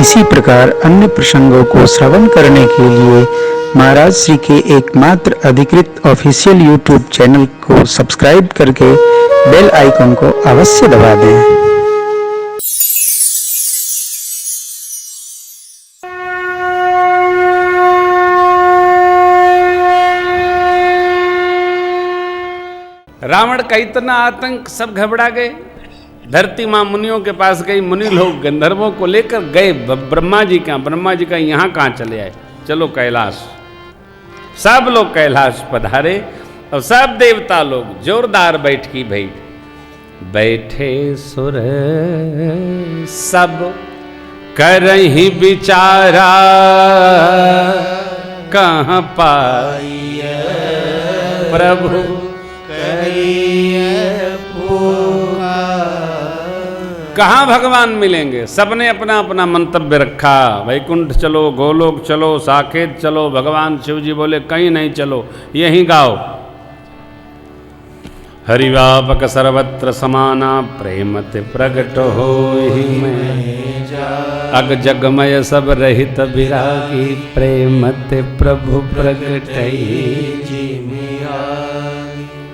इसी प्रकार अन्य प्रसंगों को श्रवण करने के लिए महाराज श्री के एकमात्र अधिकृत ऑफिशियल यूट्यूब चैनल को सब्सक्राइब करके बेल आइकन को अवश्य दबा दें। रावण का इतना आतंक, सब घबरा गए। धरती माँ मुनियों के पास गई, मुनि लोग गंधर्वों को लेकर गए ब्रह्मा जी का यहाँ कहाँ चले आए, चलो कैलाश। सब लोग कैलाश पधारे और सब देवता लोग जोरदार बैठकी भई। बैठे सुर सब करहि विचारा, कहाँ पाइय प्रभु कहाँ भगवान मिलेंगे। सबने अपना अपना मंतव्य रखा, वैकुंठ चलो, गोलोक चलो, साकेत चलो। भगवान शिव जी बोले कहीं नहीं चलो, यहीं गाओ। हरिव्यापक सर्वत्र समाना, प्रेमते प्रगट होहि में। अग जगमय सब रहित विरागी, प्रेमते प्रभु प्रगटहि।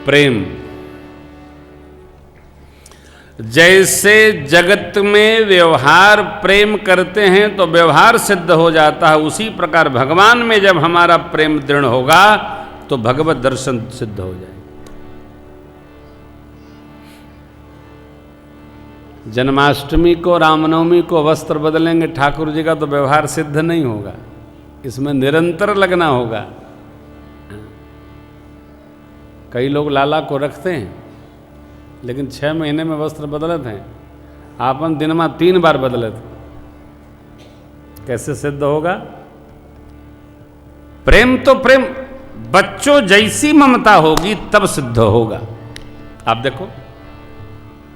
प्रेम जैसे जगत में व्यवहार प्रेम करते हैं तो व्यवहार सिद्ध हो जाता है, उसी प्रकार भगवान में जब हमारा प्रेम दृढ़ होगा तो भगवत दर्शन सिद्ध हो जाएगा। जन्माष्टमी को, रामनवमी को वस्त्र बदलेंगे ठाकुर जी का तो व्यवहार सिद्ध नहीं होगा, इसमें निरंतर लगना होगा। कई लोग लाला को रखते हैं लेकिन 6 महीने में वस्त्र बदलत हैं, आपन दिन में 3 बार बदलत, कैसे सिद्ध होगा? प्रेम तो प्रेम, बच्चों जैसी ममता होगी तब सिद्ध होगा। आप देखो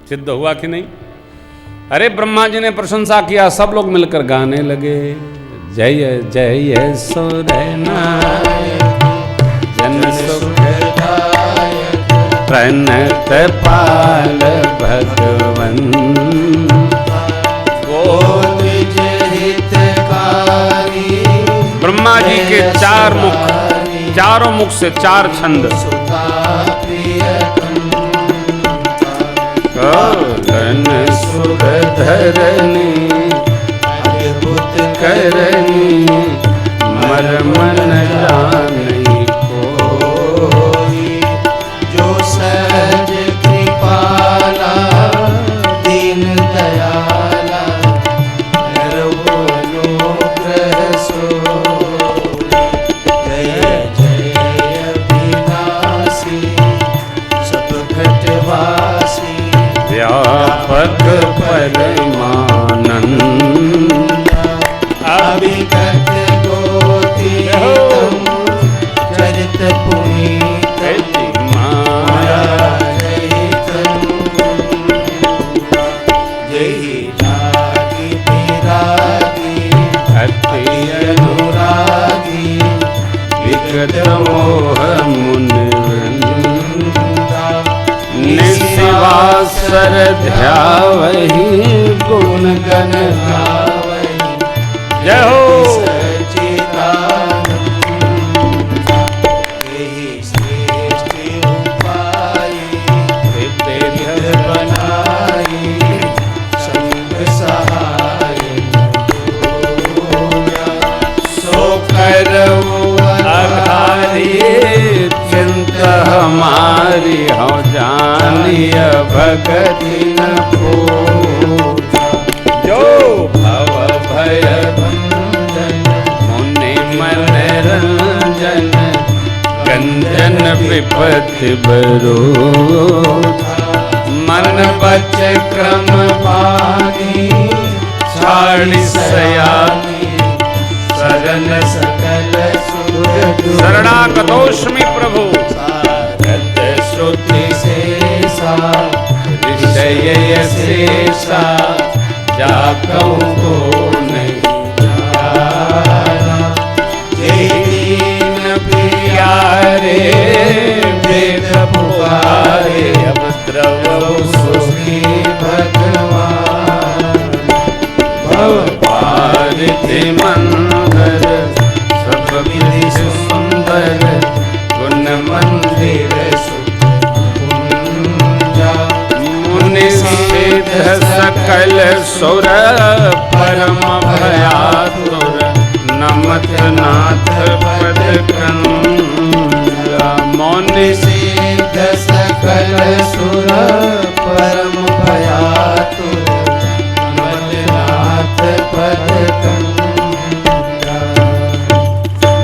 सिद्ध हुआ कि नहीं। अरे ब्रह्मा जी ने प्रशंसा किया, सब लोग मिलकर गाने लगे, जय जय सुरनायक जन सुखदायक, प्रणत पाल भगवन, गोविज हितकारी। ब्रह्मा जी के 4 मुख, चारों मुख से 4 छंद। कौन सुरधरनी अद्भुत करनी, मर्म न जाने कोई, जो सहज कृपाला दीन दयाला, निर्वनुग्रह सोई। जय जय अविनाशी सब घटवासी, व्यापक परमानंद, अभिगत गोतीतम, चरित पुनीत माया रहितम। जय जागी विरागी अति अनुरागी, विगत मोह मुनिवृंदा, निशिवासर ध्यावहि गुण गण गावहि। जय हो सच्चिदानंद, यही श्रेष्ठ उपाय, विद्य बनाई, संग सहाय सो करऊ आधारी, चिंत हमारी हो जानिय भगति न पूजा। जो भव भय भंजन, मुनि मन रंजन, गंजन विपत्ति बरोधा। मन बच क्रम पानी, छाड़ी सयानी, शरण सकल सुर। शरणागतोस्मि प्रभु, सारथ श्रुति शेषा, ऋषय शेषा, जाकहु को नहीं जाना। जय दीन प्यारे वेद पुकारे, अब द्रवहु सुखी भगवान। भव पार विधि मंदिर सब विधि सुंदर गुण मंदिर मुनि सिद्ध सकल सुर परम भयातुर नमत नाथ पद कंजा मुनि सिद्ध सकल सुर परम भयातुर नमत नाथ पद कंजा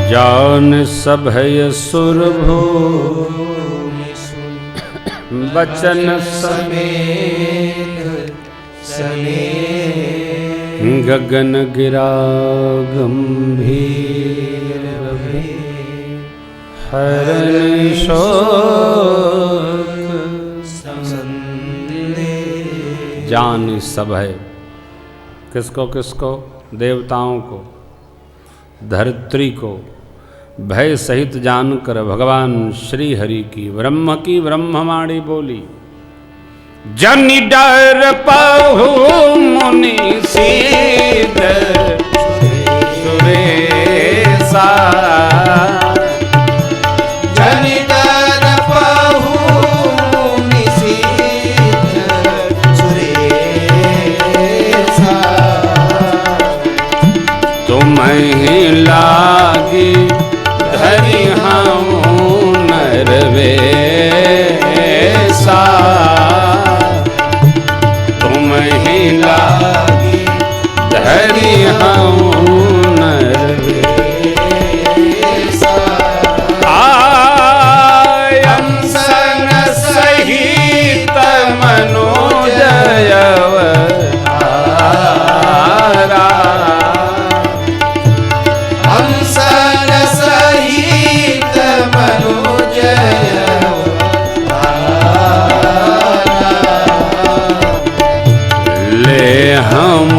जान सभय सुर भूमि बचन समेत सनेह गगन गिरा गंभीर हरण शोक संदेह। जान सब है किसको किसको, देवताओं को, धरित्री को भय सहित जानकर भगवान श्री हरि की ब्रह्मवाणी बोली। जनि डर पाहु मुनि सिद्ध सुरेशा जनि डर पाहु मुनि सिद्ध सुरेशा तुम्हें लागी धरि हम नरवेसा तुम्हें लागी धरि हम नरवेसा आयं सन सहित मनोजयव हंसन सहित मनोजय ले हम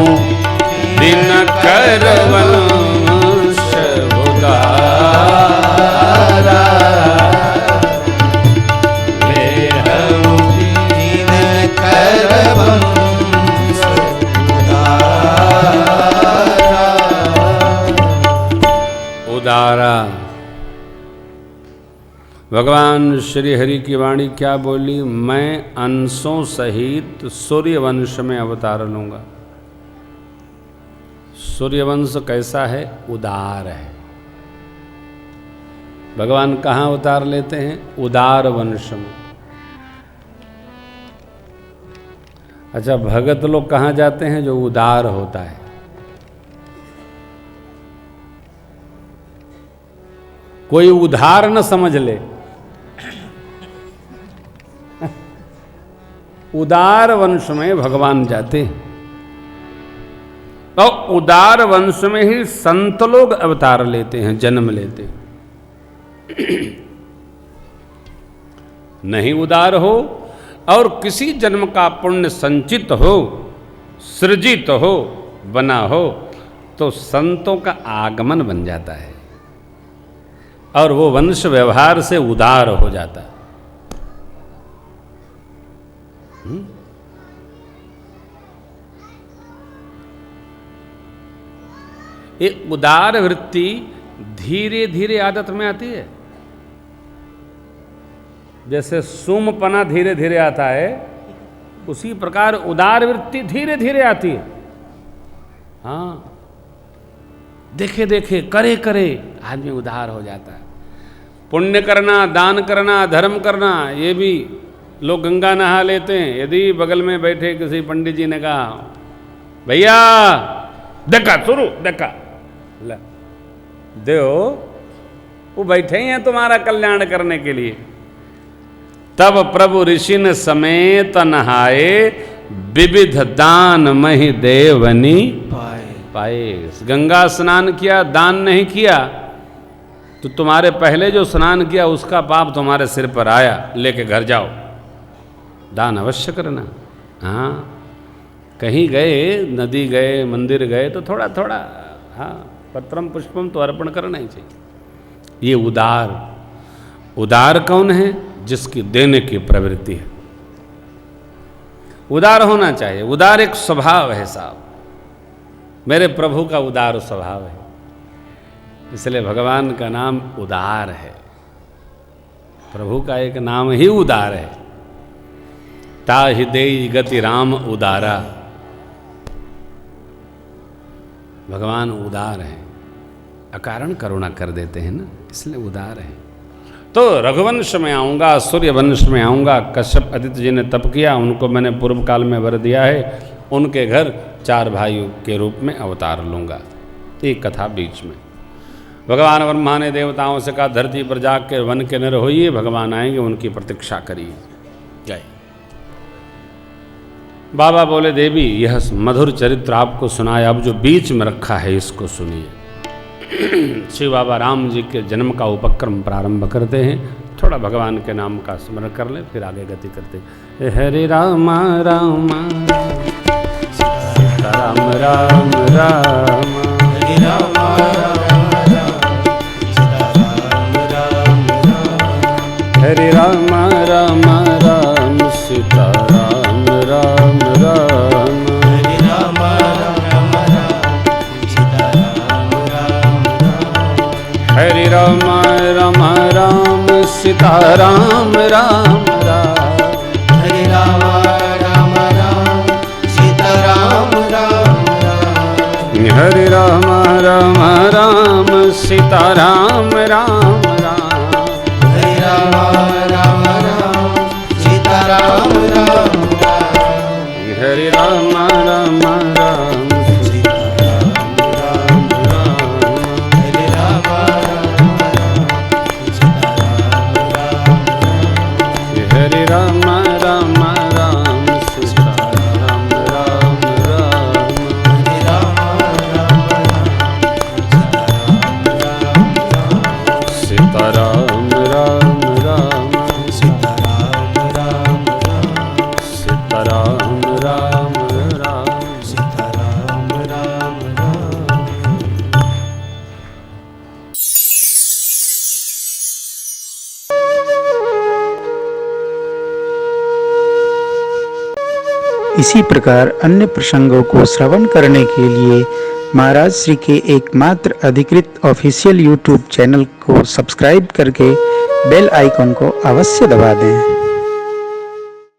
दिन कर वंश उदारा ले हम दीन कर वंश उदारा। भगवान श्री हरि की वाणी क्या बोली? मैं अंशों सहित सूर्यवंश में अवतार लूंगा। सूर्यवंश कैसा है? उदार है। भगवान कहाँ अवतार लेते हैं? उदार वंश में। अच्छा, भगत लोग कहाँ जाते हैं? जो उदार होता है। कोई उधार न समझ ले, उदार वंश में भगवान जाते हैं। और उदार वंश में ही संत लोग अवतार लेते हैं, जन्म लेते हैं। नहीं उदार हो और किसी जन्म का पुण्य संचित हो, सृजित हो, बना हो, तो संतों का आगमन बन जाता है और वो वंश व्यवहार से उदार हो जाता है। ये उदार वृत्ति धीरे धीरे आदत में आती है। जैसे सुमपना धीरे धीरे आता है, उसी प्रकार उदार वृत्ति धीरे धीरे आती है। हाँ, देखे देखे करे करे आदमी उदार हो जाता है। पुण्य करना, दान करना, धर्म करना, ये भी लोग गंगा नहा लेते हैं। यदि बगल में बैठे किसी पंडित जी ने कहा, भैया देखा शुरू देखा देव, वो बैठे ही हैं तुम्हारा कल्याण करने के लिए। तब प्रभु ऋषिन समेत नहाए, विविध दान महि देवनी पाए। गंगा स्नान किया, दान नहीं किया, तो तुम्हारे पहले जो स्नान किया उसका पाप तुम्हारे सिर पर आया। लेके घर जाओ, दान अवश्य करना। हाँ, कहीं गए, नदी गए, मंदिर गए, तो थोड़ा थोड़ा, हाँ, पत्रम पुष्पम तो अर्पण करना ही चाहिए। ये उदार। उदार कौन है? जिसकी देने की प्रवृत्ति है। उदार होना चाहिए। उदार एक स्वभाव है साहब। मेरे प्रभु का उदार स्वभाव है, इसलिए भगवान का नाम उदार है। प्रभु का एक नाम ही उदार है। ताहि देई गति राम उदारा। भगवान उदार है, अकारण करुणा कर देते हैं ना, इसलिए उदार है। तो रघुवंश में आऊँगा, सूर्य वंश में आऊँगा। कश्यप आदित्य जी ने तप किया, उनको मैंने पूर्व काल में वर दिया है, उनके घर 4 भाइयों के रूप में अवतार लूँगा। एक कथा बीच में भगवान ब्रह्मा ने देवताओं से कहा, धरती पर जाग के वन के नर होइए, भगवान आएंगे, उनकी प्रतीक्षा करिए। जय। बाबा बोले, देवी यह मधुर चरित्र आपको सुनाया, अब जो बीच में रखा है इसको सुनिए। शिव बाबा राम जी के जन्म का उपक्रम प्रारंभ करते हैं। थोड़ा भगवान के नाम का स्मरण कर ले, फिर आगे गति करते हैं। हरे राम राम राम राम राम, हरे राम हरे राम राम राम सीता राम राम राम, हरे राम राम राम सीता राम राम राम, हरे राम राम राम सीता राम राम राम, हरे राम राम राम सीता राम राम राम, हरे राम राम राम सीता राम राम राम, हरे राम राम राम सीता राम राम राम, हरे राम राम राम सीता राम राम राम, हरे राम राम राम सीता राम राम राम, हरे राम राम राम सीता राम राम राम, सीता राम राम राम, सीता राम राम राम, सीता राम राम राम। इसी प्रकार अन्य प्रसंगों को श्रवण करने के लिए महाराज श्री के एकमात्र अधिकृत ऑफिशियल यूट्यूब चैनल को सब्सक्राइब करके बेल आइकन को अवश्य दबा दें।